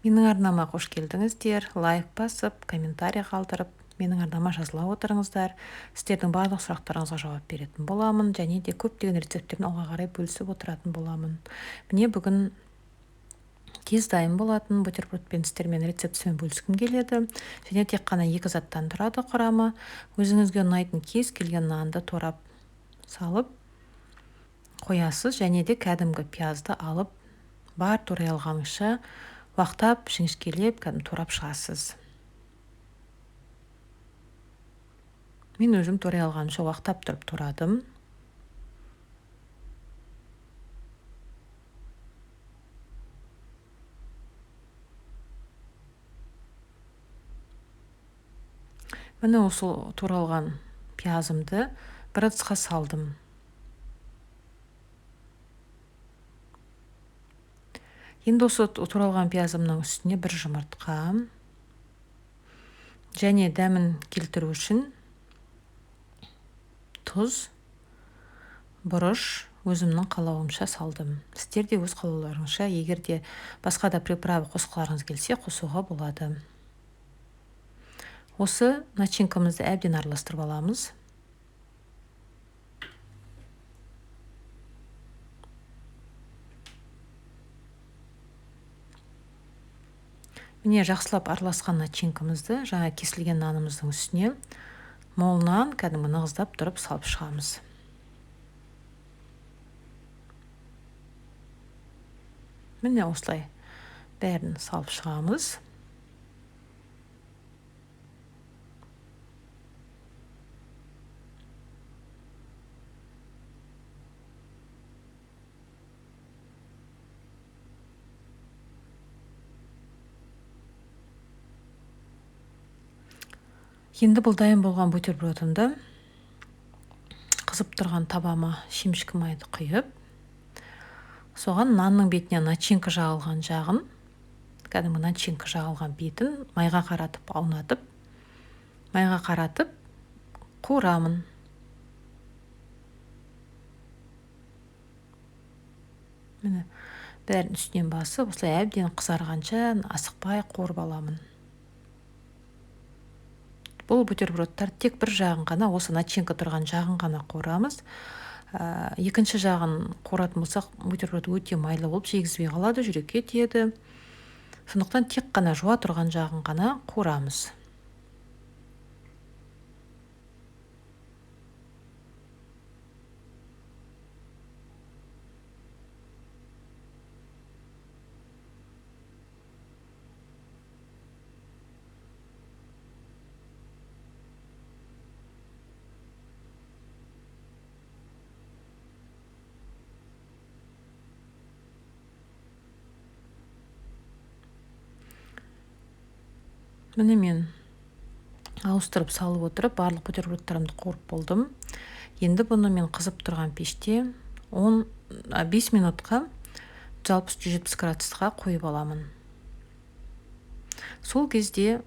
Менің арнама қош келдіңіздер. Лайк басып, комментарий қалдырып, менің арнама жазыла отырыңыздар. Сіздердің барлық сұрақтарыңызға жауап беретін боламын, және де көптеген рецепттерін алға қарай бөлісіп отыратын боламын. Міне бүгін тез дайын болатын бутербродпен сіздермен рецептісімен бөліскім келеді. Және тек қана 2 заттан тұрады құрамы. Өзіңізге ұнайтын кез келген нанды торап салып қоясыз, және де кәдімгі пиязды алып, бар турай алғаныңша уақтап, жіңішкелеп, кәдімгі турап шығасыз. Мен өзім турай алғанша уақтап тұрып турадым. Міне осы туралған пиязымды бір ыдысқа салдым. Енді осы туралған пиязымның үстіне бір жұмыртқа және дәмін келтіру үшін тұз, бұрыш өзімнің қалауымша салдым. Сіздер де өз қалауларыңызша, егер де басқа да приправа қосқыларыңыз келсе, қосуға болады. Осы начинкамызды әбден араластырып аламыз. Міне жақсылап араласқан начинкамызды жаңа кесілген нанымыздың үстіне молынан кәдімгі нығыздап тұрып салып шығамыз. Міне осылай бәрін салып шығамыз. Енді бұл дайын болған бутербродымды қызып тұрған табама шемішкі майды құйып, соған нанның бетіне начинка жағылған жағын, кәдімгі начинка жағылған бетін майға қаратып, аунатып, майға қаратып қуырамын. Міне бәрін үстінен басып, осылай әбден қызарғанша асықпай қуырып аламын. Бұл бутербродтар тек бір жағын ғана, осы начинка тұрған жағын ғана қуырамыз. Екінші жағын қуыратын болсақ, бутерброд өте майлы болып жегізбей қалады, жүрекке тиеді. Сондықтан тек қана жуа тұрған жағын ғана қуырамыз. Міне мен ауыстырып салып отырып, барлық бутербродтарымды қуырып болдым. Енді бұны мен қызып тұрған пеште 5 минутқа 160-170 градусқа қойып аламын. Сол кезде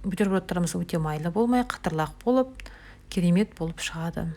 бутербродтарымыз өте майлы болмай, қатырлақ болып, керемет болып шығады.